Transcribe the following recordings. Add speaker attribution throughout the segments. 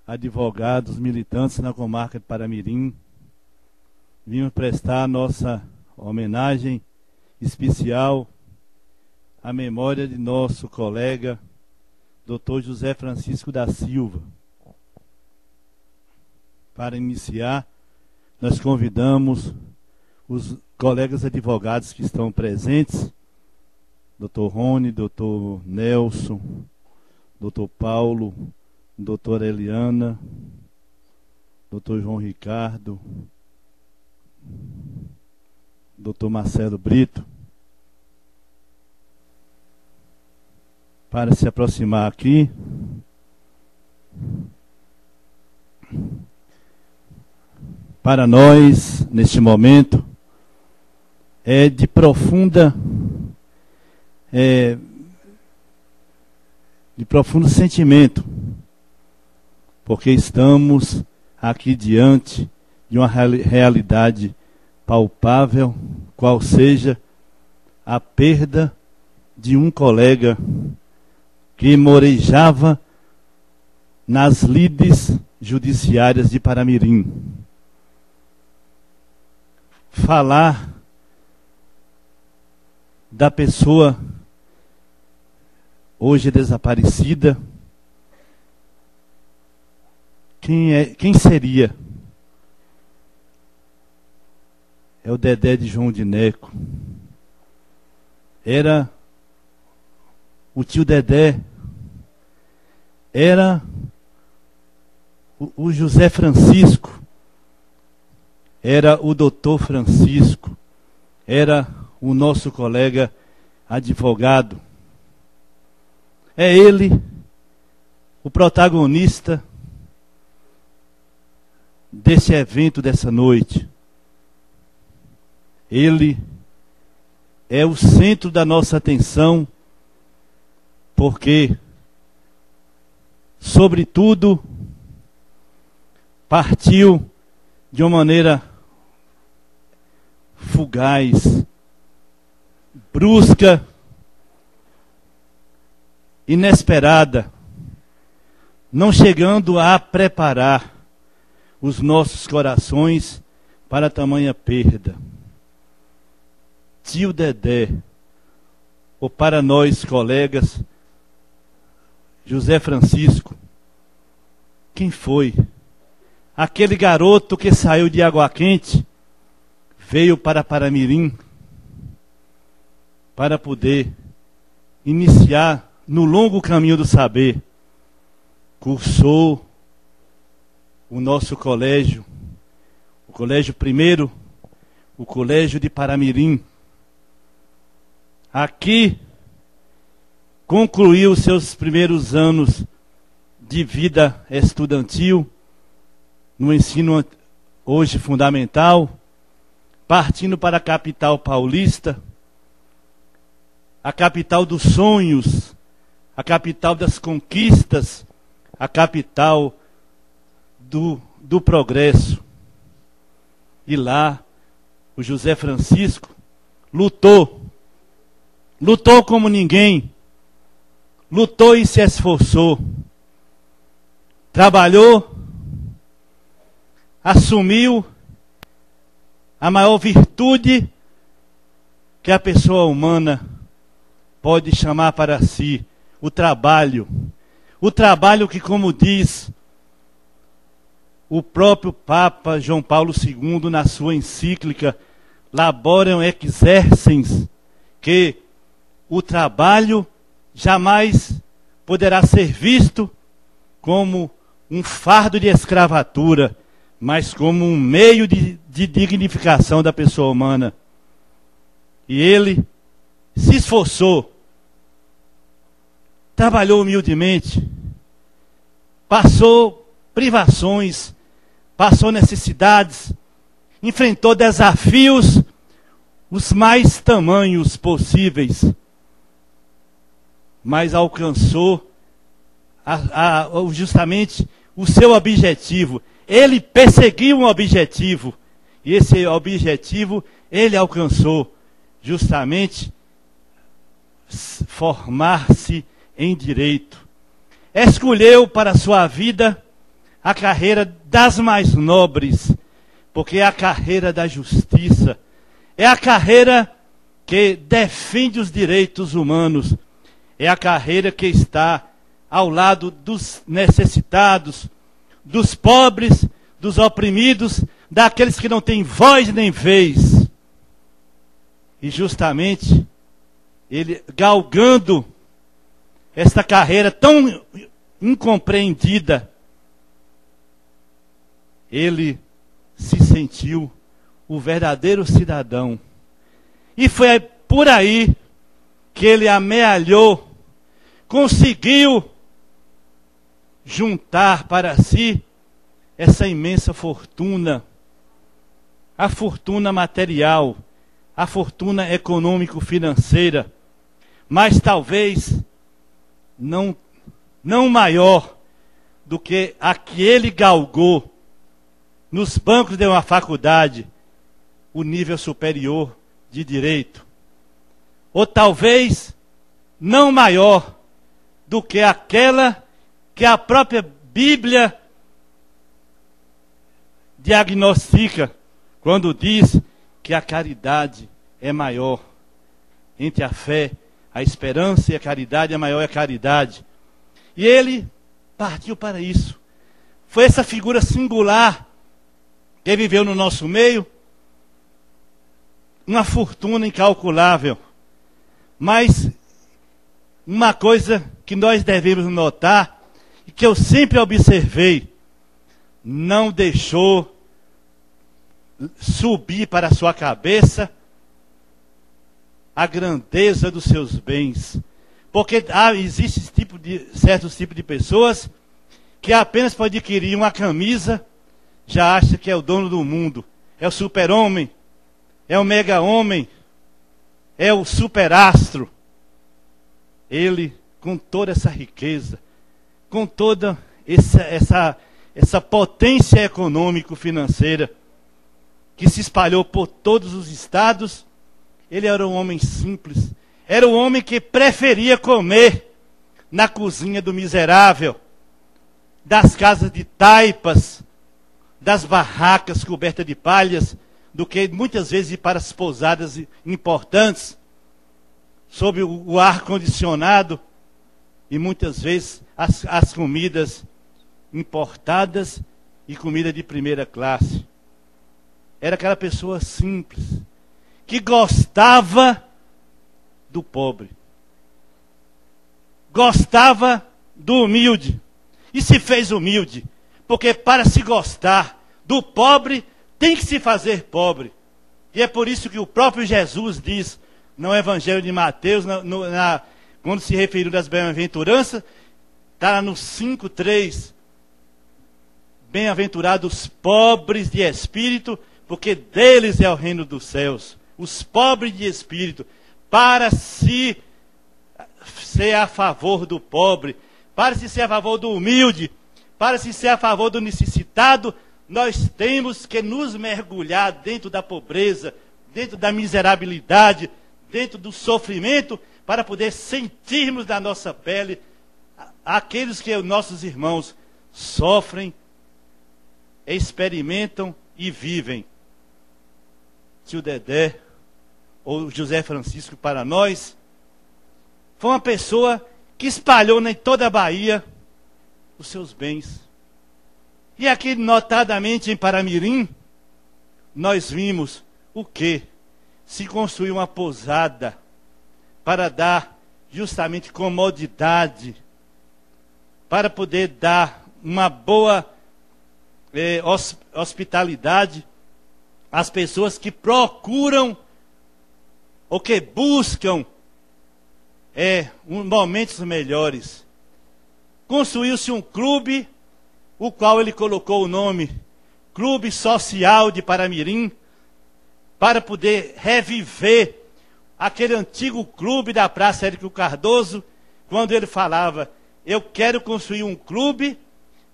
Speaker 1: advogados, militantes na comarca de Paramirim, vimos prestar nossa homenagem especial à memória de nosso colega, Dr. José Francisco da Silva. Para iniciar, nós convidamos os colegas advogados que estão presentes, Dr. Rony, Dr. Nelson, Dr. Paulo, Doutora Eliana, Dr. João Ricardo, Dr. Marcelo Brito, para se aproximar aqui. Para nós, neste momento, é de profundo sentimento, porque estamos aqui diante de uma realidade palpável, qual seja a perda de um colega que morejava nas lides judiciárias de Paramirim. Falar da pessoa hoje desaparecida, quem seria? É o Dedé de João de Neco. Era o tio Dedé. Era o José Francisco. Era o doutor Francisco. Era o nosso colega advogado. É ele o protagonista desse evento dessa noite. Ele é o centro da nossa atenção, porque, sobretudo, partiu de uma maneira fugaz, brusca, inesperada, não chegando a preparar os nossos corações para tamanha perda. Tio Dedé, ou para nós colegas, José Francisco, quem foi? Aquele garoto que saiu de Água Quente, veio para Paramirim, para poder iniciar no longo caminho do saber. Cursou o nosso colégio, o colégio primeiro, o colégio de Paramirim. Aqui concluiu seus primeiros anos de vida estudantil, no ensino hoje fundamental, partindo para a capital paulista, a capital dos sonhos, a capital das conquistas, a capital do progresso. E lá, o José Francisco lutou como ninguém, lutou e se esforçou, trabalhou, assumiu a maior virtude que a pessoa humana pode chamar para si, o trabalho. O trabalho que, como diz o próprio Papa João Paulo II na sua encíclica Laborem Exercens, que o trabalho jamais poderá ser visto como um fardo de escravatura, mas como um meio de dignificação da pessoa humana. E ele se esforçou, trabalhou humildemente, passou privações, passou necessidades, enfrentou desafios os mais tamanhos possíveis, mas alcançou justamente o seu objetivo. Ele perseguiu um objetivo, e esse objetivo ele alcançou, justamente formar-se em direito. Escolheu para a sua vida a carreira das mais nobres, porque é a carreira da justiça, é a carreira que defende os direitos humanos, é a carreira que está ao lado dos necessitados, dos pobres, dos oprimidos, daqueles que não têm voz nem vez. E justamente, ele galgando esta carreira tão incompreendida, ele se sentiu o verdadeiro cidadão. E foi por aí que ele amealhou, conseguiu juntar para si essa imensa fortuna, a fortuna material, a fortuna econômico-financeira, mas talvez não maior do que a que ele galgou nos bancos de uma faculdade, o nível superior de direito. Ou talvez não maior do que aquela que a própria Bíblia diagnostica quando diz que a caridade é maior. Entre a fé, a esperança e a caridade, a maior é a caridade. E ele partiu para isso. Foi essa figura singular que viveu no nosso meio, uma fortuna incalculável. Mas uma coisa que nós devemos notar, e que eu sempre observei, não deixou subir para a sua cabeça a grandeza dos seus bens. Porque existe certos tipos de pessoas que apenas para adquirir uma camisa já acha que é o dono do mundo, é o super-homem, é o mega-homem, é o super-astro. Ele, com toda essa riqueza, com toda essa potência econômico-financeira que se espalhou por todos os estados, ele era um homem simples, era um homem que preferia comer na cozinha do miserável, das casas de taipas, das barracas cobertas de palhas, do que muitas vezes ir para as pousadas importantes, sob o ar-condicionado, e muitas vezes as comidas importadas e comida de primeira classe. Era aquela pessoa simples, que gostava do pobre, gostava do humilde, e se fez humilde, porque para se gostar do pobre, tem que se fazer pobre. E é por isso que o próprio Jesus diz, no Evangelho de Mateus, quando se referiu das bem-aventuranças, está no 5:3, bem-aventurados pobres de espírito, porque deles é o reino dos céus. Os pobres de espírito, para se ser a favor do pobre, para se ser a favor do humilde, para se ser a favor do necessitado, nós temos que nos mergulhar dentro da pobreza, dentro da miserabilidade, dentro do sofrimento, para poder sentirmos da nossa pele aqueles que nossos irmãos sofrem, experimentam e vivem. Tio Dedé, ou José Francisco para nós, foi uma pessoa que espalhou em toda a Bahia os seus bens. E aqui, notadamente em Paramirim, nós vimos o quê? Se construiu uma pousada para dar justamente comodidade, para poder dar uma boa hospitalidade às pessoas que procuram ou que buscam momentos melhores. Construiu-se um clube, o qual ele colocou o nome Clube Social de Paramirim, para poder reviver aquele antigo clube da Praça Érico Cardoso, quando ele falava, eu quero construir um clube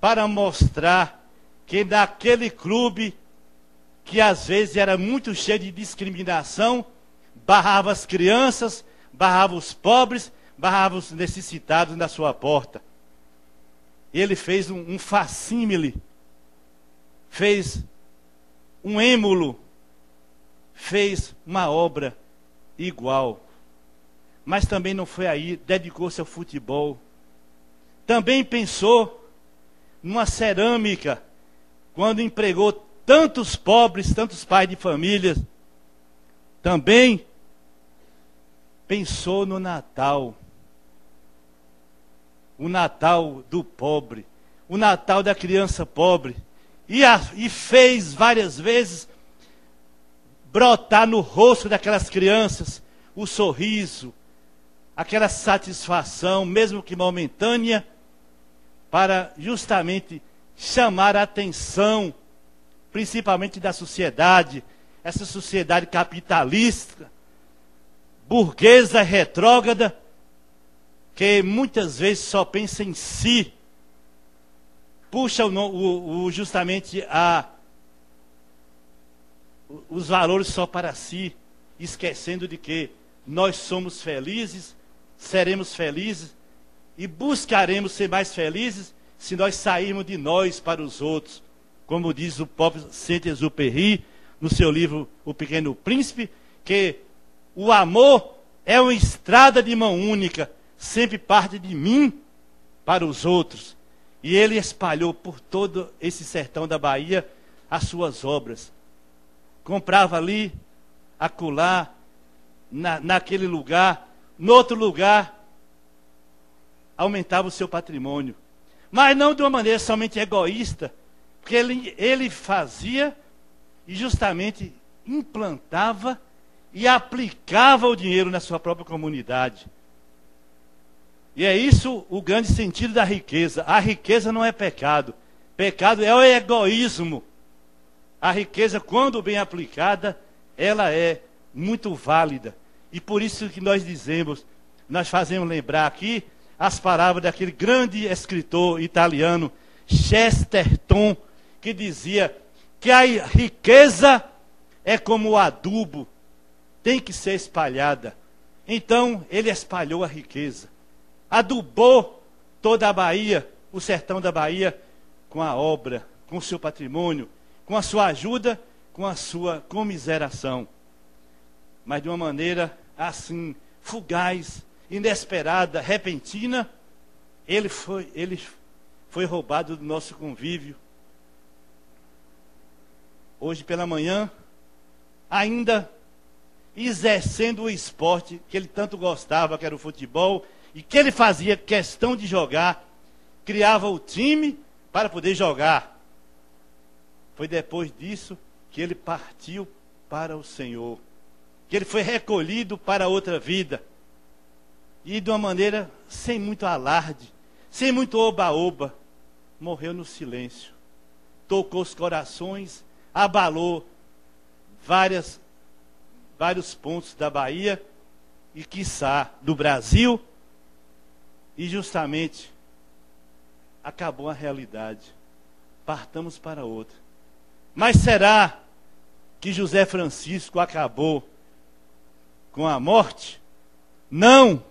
Speaker 1: para mostrar que naquele clube, que às vezes era muito cheio de discriminação, barrava as crianças, barrava os pobres, barrava os necessitados na sua porta. ele fez um facsímile, fez um êmulo, fez uma obra igual. Mas também não foi aí, dedicou-se ao futebol. Também pensou numa cerâmica, quando empregou tantos pobres, tantos pais de famílias. Também pensou no Natal. O Natal do pobre, o Natal da criança pobre. E fez várias vezes brotar no rosto daquelas crianças o sorriso, aquela satisfação, mesmo que momentânea, para justamente chamar a atenção, principalmente da sociedade, essa sociedade capitalista, burguesa, retrógrada, que muitas vezes só pensa em si, puxa justamente os valores só para si, esquecendo de que nós somos felizes, seremos felizes e buscaremos ser mais felizes se nós sairmos de nós para os outros. Como diz o próprio Saint-Exupéry no seu livro O Pequeno Príncipe, que o amor é uma estrada de mão única, sempre parte de mim para os outros. E ele espalhou por todo esse sertão da Bahia as suas obras. Comprava ali, acolá, naquele lugar, no outro lugar, aumentava o seu patrimônio. Mas não de uma maneira somente egoísta, porque ele fazia e justamente implantava e aplicava o dinheiro na sua própria comunidade. E é isso o grande sentido da riqueza. A riqueza não é pecado. Pecado é o egoísmo. A riqueza, quando bem aplicada, ela é muito válida. E por isso que nós dizemos, nós fazemos lembrar aqui as palavras daquele grande escritor italiano, Chesterton, que dizia que a riqueza é como o adubo, tem que ser espalhada. Então, ele espalhou a riqueza, adubou toda a Bahia, o sertão da Bahia, com a obra, com o seu patrimônio, com a sua ajuda, com a sua comiseração. Mas de uma maneira assim, fugaz, inesperada, repentina, ele foi roubado do nosso convívio. Hoje pela manhã, ainda exercendo o esporte que ele tanto gostava, que era o futebol, e que ele fazia questão de jogar, criava o time para poder jogar. Foi depois disso que ele partiu para o Senhor, que ele foi recolhido para outra vida, e de uma maneira sem muito alarde, sem muito oba-oba, morreu no silêncio, tocou os corações, abalou vários pontos da Bahia e quiçá do Brasil, e justamente acabou a realidade, partamos para outra. Mas será que José Francisco acabou com a morte? Não!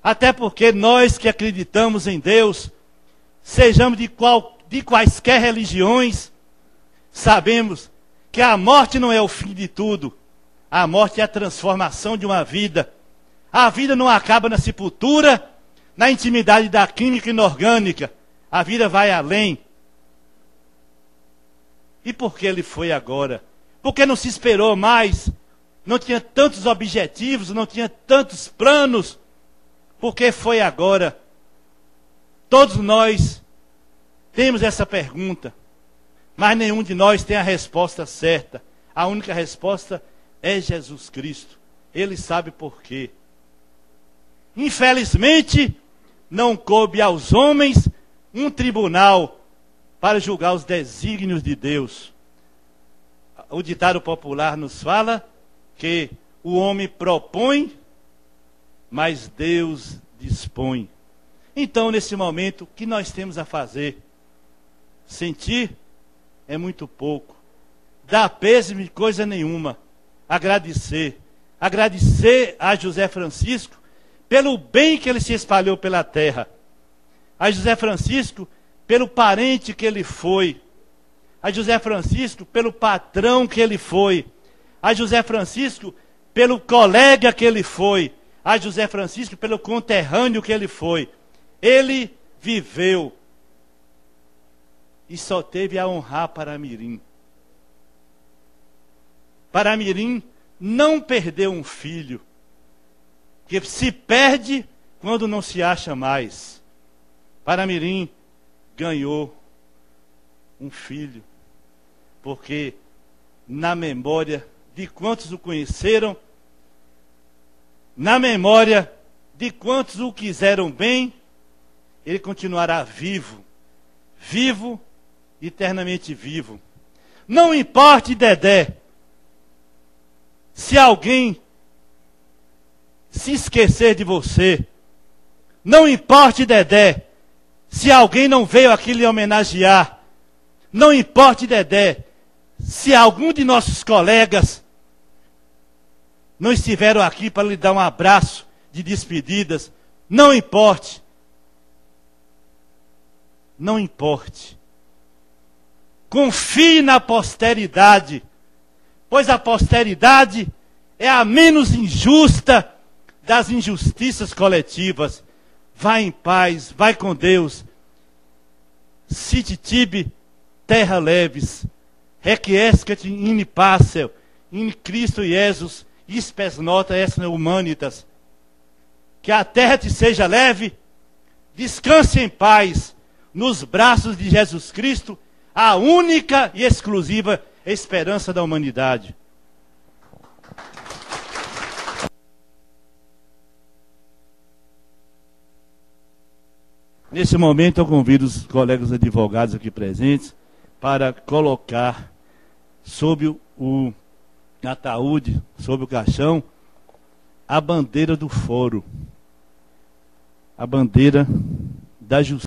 Speaker 1: Até porque nós que acreditamos em Deus, sejamos de quaisquer religiões, sabemos que a morte não é o fim de tudo. A morte é a transformação de uma vida. A vida não acaba na sepultura, na intimidade da química inorgânica. A vida vai além. E por que ele foi agora? Porque não se esperou mais, não tinha tantos objetivos, não tinha tantos planos. Porque foi agora? Todos nós temos essa pergunta, mas nenhum de nós tem a resposta certa. A única resposta é Jesus Cristo. Ele sabe por quê. Infelizmente, não coube aos homens um tribunal para julgar os desígnios de Deus. O ditado popular nos fala que o homem propõe, mas Deus dispõe. Então, nesse momento, o que nós temos a fazer? Sentir é muito pouco. Dar pêsame, coisa nenhuma. Agradecer. Agradecer a José Francisco pelo bem que ele se espalhou pela terra. a José Francisco pelo parente que ele foi, a José Francisco pelo patrão que ele foi, a José Francisco pelo colega que ele foi, a José Francisco pelo conterrâneo que ele foi. Ele viveu e só teve a honrar Paramirim. Paramirim não perdeu um filho, que se perde quando não se acha mais. Paramirim ganhou um filho, porque na memória de quantos o conheceram, na memória de quantos o quiseram bem, ele continuará vivo, vivo, eternamente vivo. Não importe, Dedé, se alguém se esquecer de você. Não importe, Dedé, se alguém não veio aqui lhe homenagear. Não importe, Dedé, se algum de nossos colegas não estiveram aqui para lhe dar um abraço de despedidas. Não importe. Não importe. Confie na posteridade, pois a posteridade é a menos injusta das injustiças coletivas. Vá em paz, vai com Deus. Sit tibi terra leves, requiescat in pace, in Cristo Jesus, spes nota est humanitas. Que a terra te seja leve, descanse em paz, nos braços de Jesus Cristo, a única e exclusiva esperança da humanidade. Nesse momento eu convido os colegas advogados aqui presentes para colocar sob o ataúde, sob o caixão, a bandeira do fórum, a bandeira da justiça.